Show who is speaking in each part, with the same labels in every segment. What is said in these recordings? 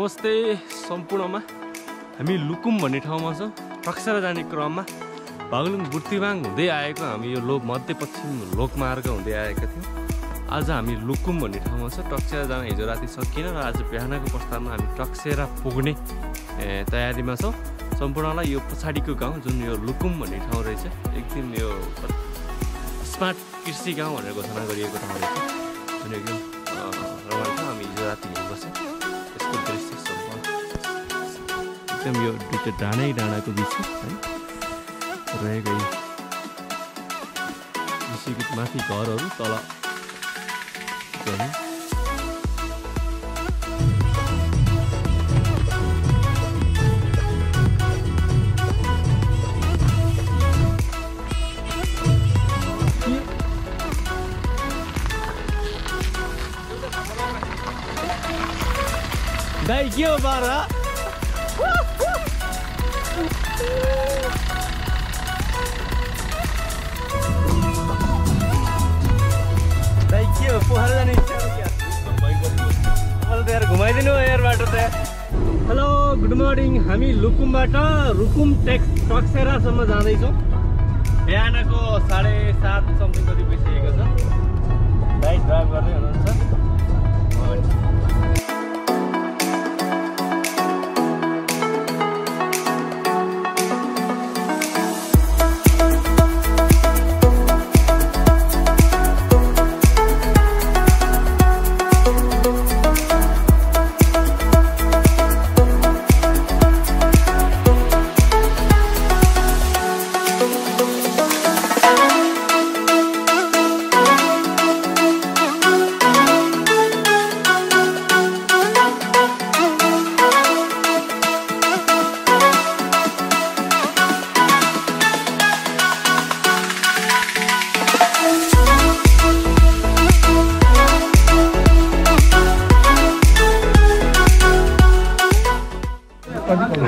Speaker 1: नमस्ते सम्पूर्णमा हामी लुकुम भन्ने ठाउँमा छौँ। टक्सेर जाने क्रममा बागलुङ बुर्तिवाङ हुँदै आएको हामी यो मध्यपश्चिम लोकमार्ग हुँदै आएका थियौँ। आज हामी लुकुम भन्ने ठाउँमा छ। टक्सेर जान हिजो राति सकिएन र आज बिहानको प्रस्थानमा हामी टक्सेर पुग्ने तयारीमा छौँ। सम्पूर्णलाई यो पछाडिको गाउँ जुन यो लुकुम भन्ने ठाउँ रहेछ, एकदम यो स्मार्ट कृषि गाउँ भनेर घोषणा गरिएको ठाउँ रहेछ, जुन एकदम रमाइलो छ। हामी हिजो राति हिँड्नु पर्छ। यसको दृश्य सम्पूर्ण एकदम यो दुईटा डाँडाको बिचमा है रहेको यो माथि घरहरू तल दाइ के हो बारा दाइ के हो पोखरा जाने इच्छा हो क्या? मलाई त यार घुमाइदिनु यार बाटो त। Hello good morning. हामी लुकुमबाट रुकुम टक्सेरासम्म जाँदैछौँ। बिहानको 7:30 समथिङ कति भइसकेको छ। दाइ ड्राइभ गर्दै हुनुहुन्छ।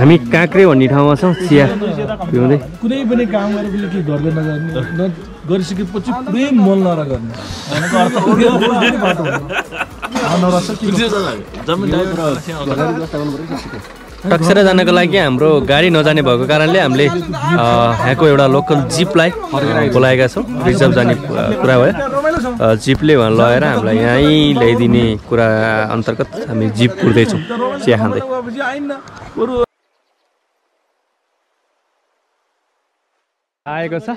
Speaker 1: हामी काँक्रे भन्ने ठाउँमा छौँ। चिया पिउँदै
Speaker 2: कुनै पनि काम गरेर के गर्दै नगर्ने गरिसकेपछि पुरै मन नरा गर्ने
Speaker 1: टक्सेर जानको लागि हाम्रो गाडी नजाने भएको कारणले हामीले यहाँको एउटा लोकल जिपलाई बोलाएका छौँ। रिजर्भ जाने कुरा भयो। जिपले लगेर हामीलाई यहीँ ल्याइदिने कुरा अन्तर्गत हामी जिप कुर्दैछौँ चिया खाँदै। आएको छ।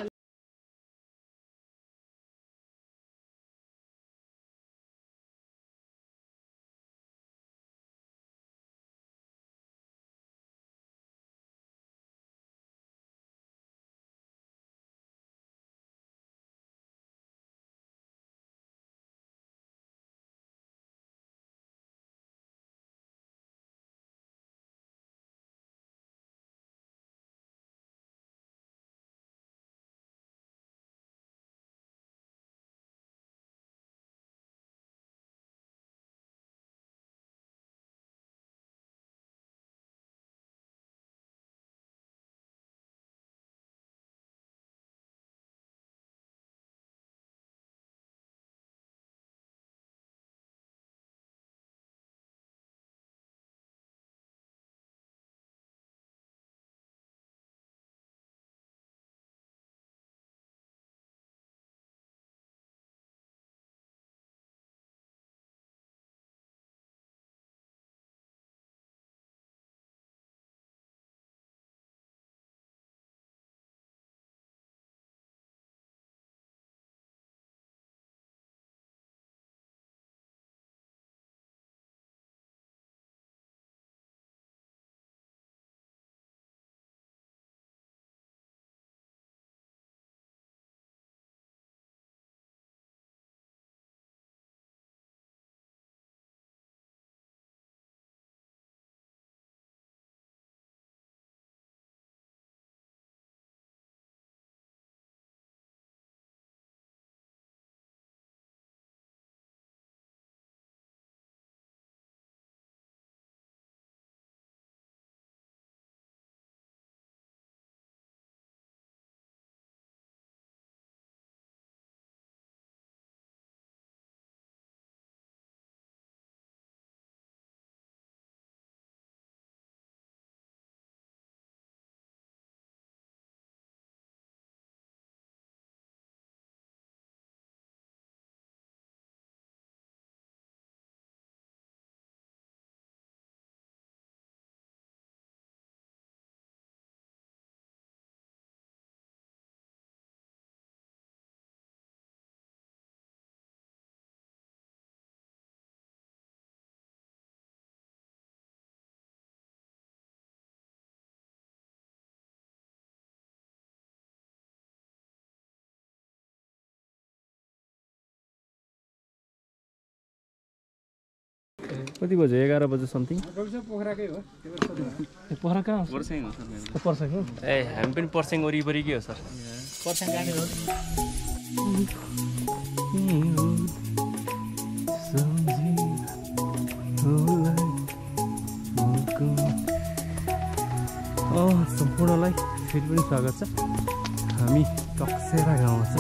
Speaker 1: कति बज्यो 11 बजे समथिङ
Speaker 2: पोखराकै हो पोखरा कहाँ पर्छ
Speaker 1: ए हामी पनि पर्स्याङ वरिपरिकै हो सर
Speaker 2: पर्स्याङ कहाँनिर
Speaker 1: हो सम्पूर्णलाई फेरि पनि स्वागत छ हामी टक्सेरा गाउँमा छ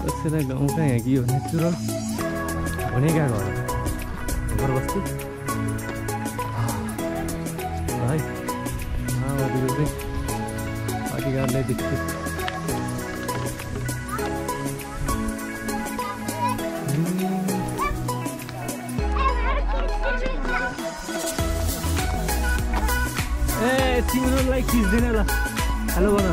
Speaker 1: टक्सेरा गाउँ कहाँ यहाँ कि यो नेचुरल भनेका घर बस्ती है माओवादीको चाहिँ अधिकारलाई देख्छु ए तिमीहरूलाई खिच्दैन ल हेलो भन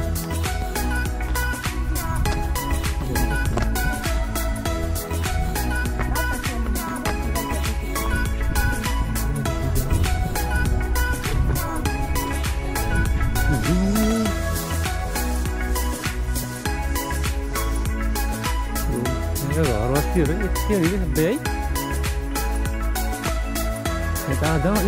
Speaker 1: घर बस्तीहरू यति सबै है यता जाउँ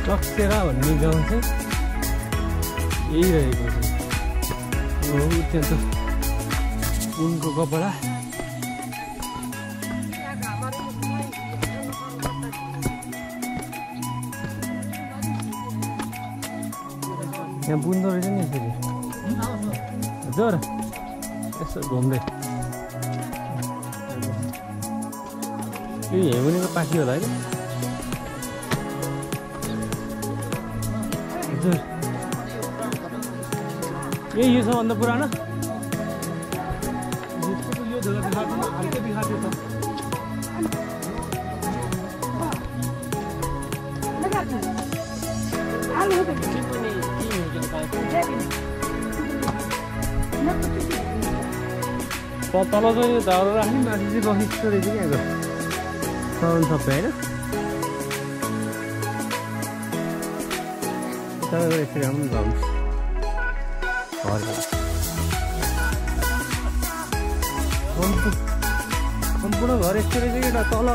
Speaker 1: टक्सेरा भन्ने गाउँ चाहिँ यही रहेको छ त्यहाँ उनको कपडा यहाँ बुन्दो रहेछ नि यसरी हजुर यसो घुम्दै यो हेमुनेको पाखी होला है हजुर यही यो सबभन्दा पुरानो
Speaker 2: यो जग्गा दिखाएको हल्के दिखाएको छ
Speaker 1: तल चाहिँ धारो राख्ने माथि चाहिँ बसिस्तो रहेछ कि यहाँको साउन्ड सबै होइन तपाईँको यसरी आउनु जान्छ सम्पूर्ण घर यस्तो रहेछ कि एउटा तल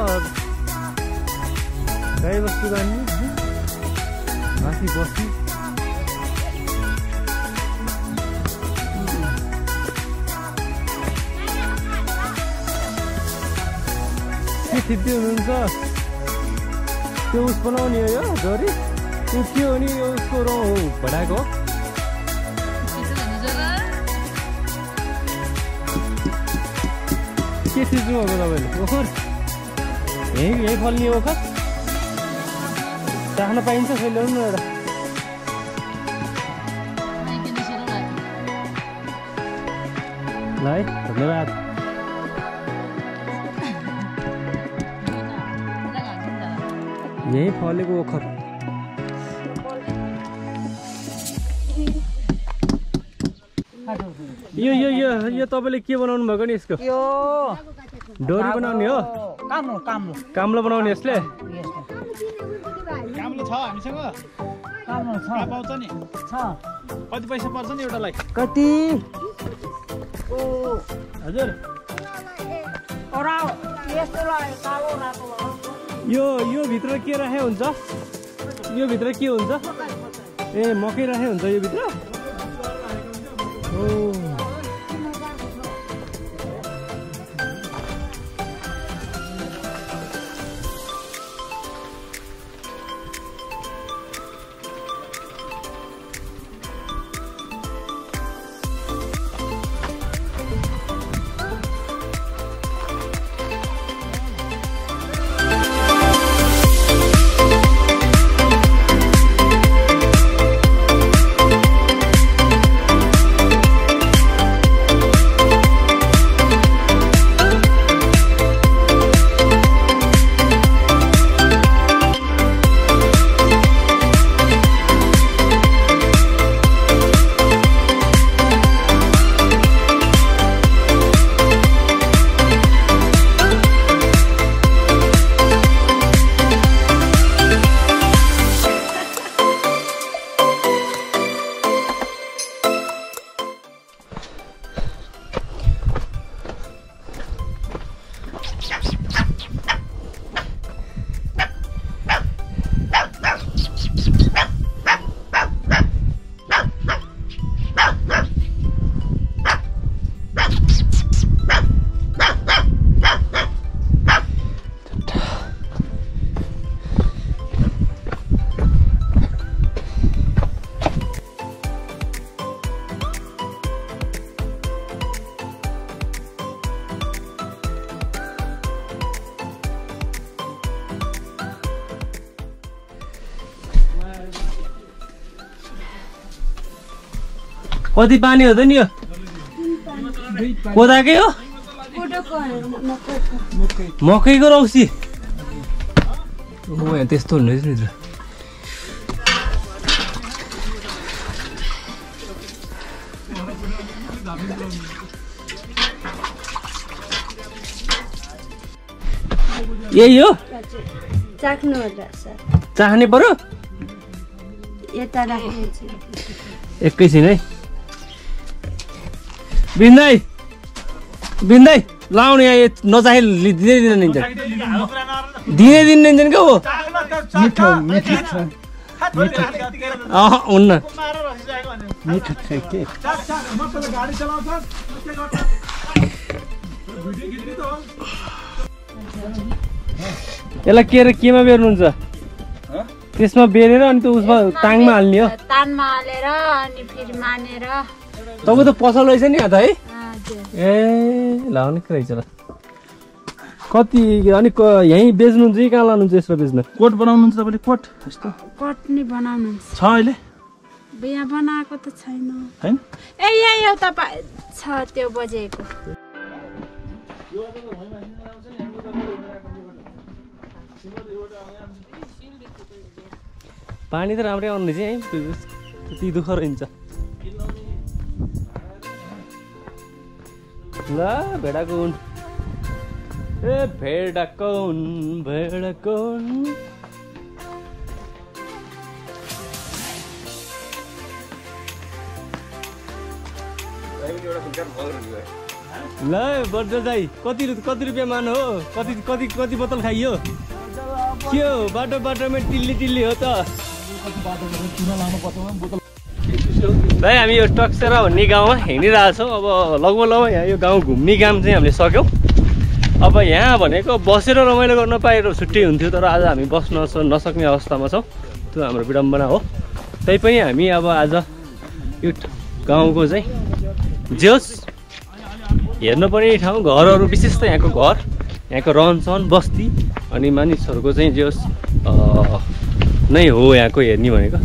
Speaker 1: गाई बस्तु गाड्ने माथि बस्ने के थिच्दै हुनुहुन्छ त्यो उस बनाउने हो यो गरी त्यो के हो नि यो उसको रौँ हो भडाएको के थिच्नु भएको तपाईँले ओखर यहीँ फल्ने ओखर राख्न पाइन्छ छैन न एउटा ल है धन्यवाद यहीँ फलेको ओखर यो तपाईँले के बनाउनु भएको नि यसको डोरी बनाउने हो काम्लो बनाउने यसले
Speaker 2: काम्लो छ हामीसँग काम्लो छ पाउँछ नि छ कति पैसा पर्छ नि एउटालाई
Speaker 1: कति
Speaker 2: हजुर
Speaker 1: यो भित्र के राखे हुन्छ यो भित्र के हुन्छ ए मकै राखे हुन्छ यो भित्र ओ कति पानी हो त नि यो कोदाकै हो मकैको रौसी यहाँ त्यस्तो हुँदैछ नि त यही हो चाख्ने पर्यो एकैछिन है बिन्दै लाउने यहाँ नचाहे दिँदै दिँदैन दिँदै दिँदैन क्या हो हुन्न यसलाई के केमा बेर्नुहुन्छ त्यसमा बेरेर अनि त्यो उसमा टाङमा हाल्ने हो
Speaker 3: तानमा हालेर अनि फेरि मानेर
Speaker 1: तपाईँ त पसल रहेछ नि यहाँ त है ए लाउने के रहेछ र कति अनि यहीँ बेच्नुहुन्छ कि कहाँ लानुहुन्छ यसो बेच्न
Speaker 2: कोट बनाउनुहुन्छ तपाईँले कोट यस्तो
Speaker 3: कोट नि बनाउनुहुन्छ
Speaker 2: छ अहिले
Speaker 3: बिहा बनाएको त छैन
Speaker 2: हैन
Speaker 3: ए यहाँ एउटा छ त्यो बजेको
Speaker 1: पानी त राम्रै आउने चाहिँ है त्यति दुःख रहन्छ ल भेडाकुन ए भेडाकुन ल बर्जर दाइ कति रुपियाँ मान हो कति बोतल खाइयो के हो बाटोमा टिल्ली हो त भाइ हामी यो टक्सेरा भन्ने गाउँमा हिँडिरहेछौँ अब लगभग यहाँ यो गाउँ घुम्ने काम चाहिँ हामीले सक्यौँ अब यहाँ भनेको बसेर रमाइलो गर्न पाएर छुट्टै हुन्थ्यो तर आज हामी बस्न नसक्ने अवस्थामा छौँ त्यो हाम्रो विडम्बना हो तैपनि हामी अब आज यो गाउँको चाहिँ जे होस् हेर्नुपर्ने ठाउँ घरहरू विशेष त यहाँको घर यहाँको रहनसहन बस्ती अनि मानिसहरूको चाहिँ जे होस् नै हो यहाँको हेर्ने भनेको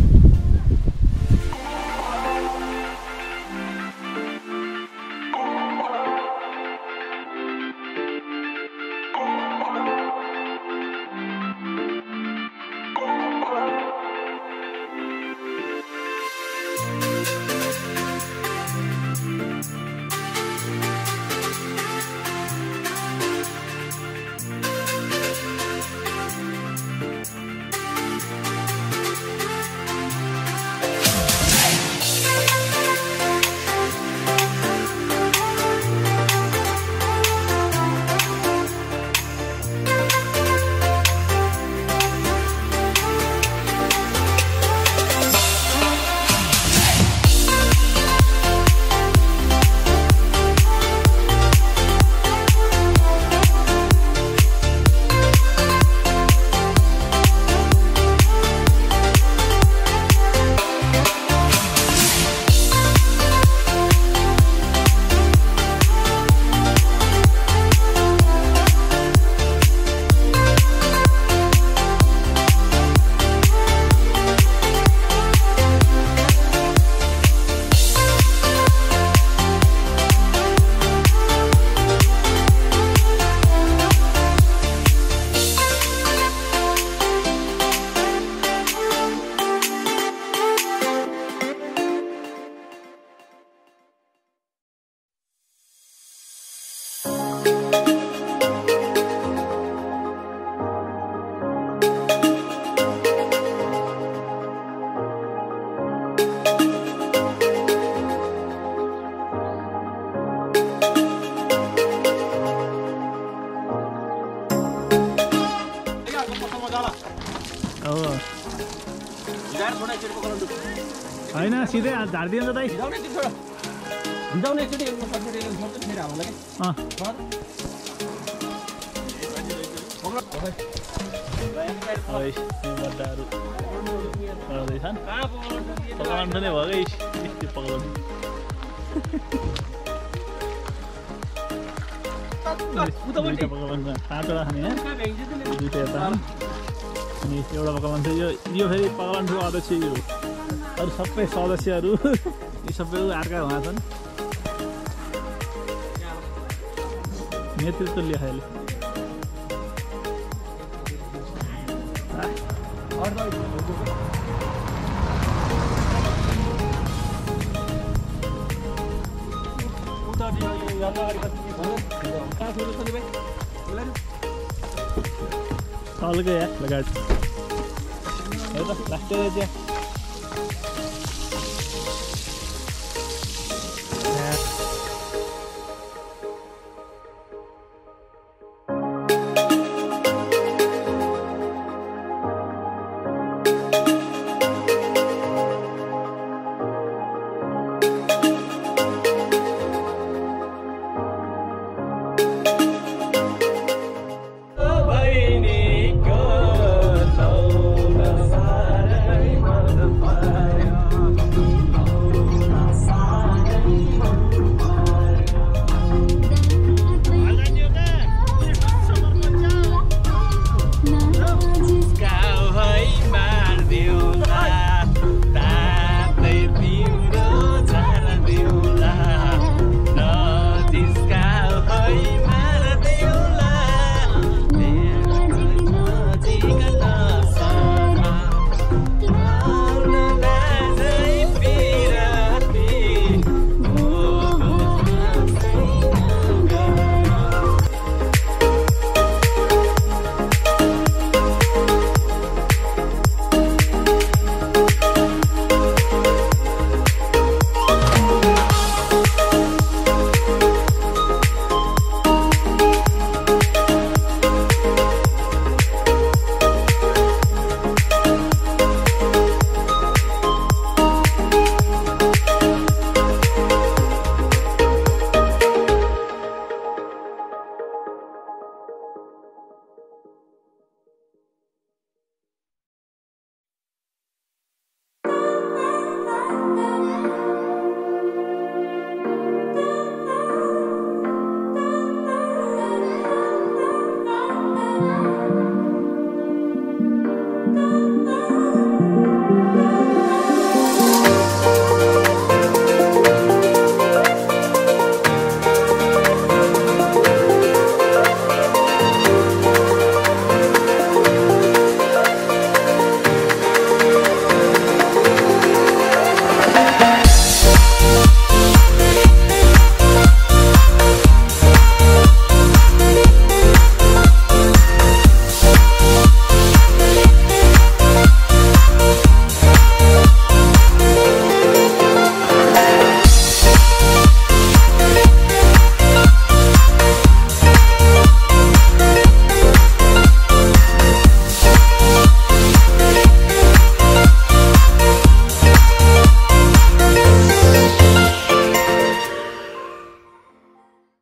Speaker 2: होइन सिधै झारिदिन्छ दाइ एउटा पकाउनु यो फेरि पकाउनु ठुलो अध्यक्ष यो अरू सबै सदस्यहरू यी सबै अर्का उहाँ छन् नेतृत्व लिएको अहिले तल गया लगाएर लास्ट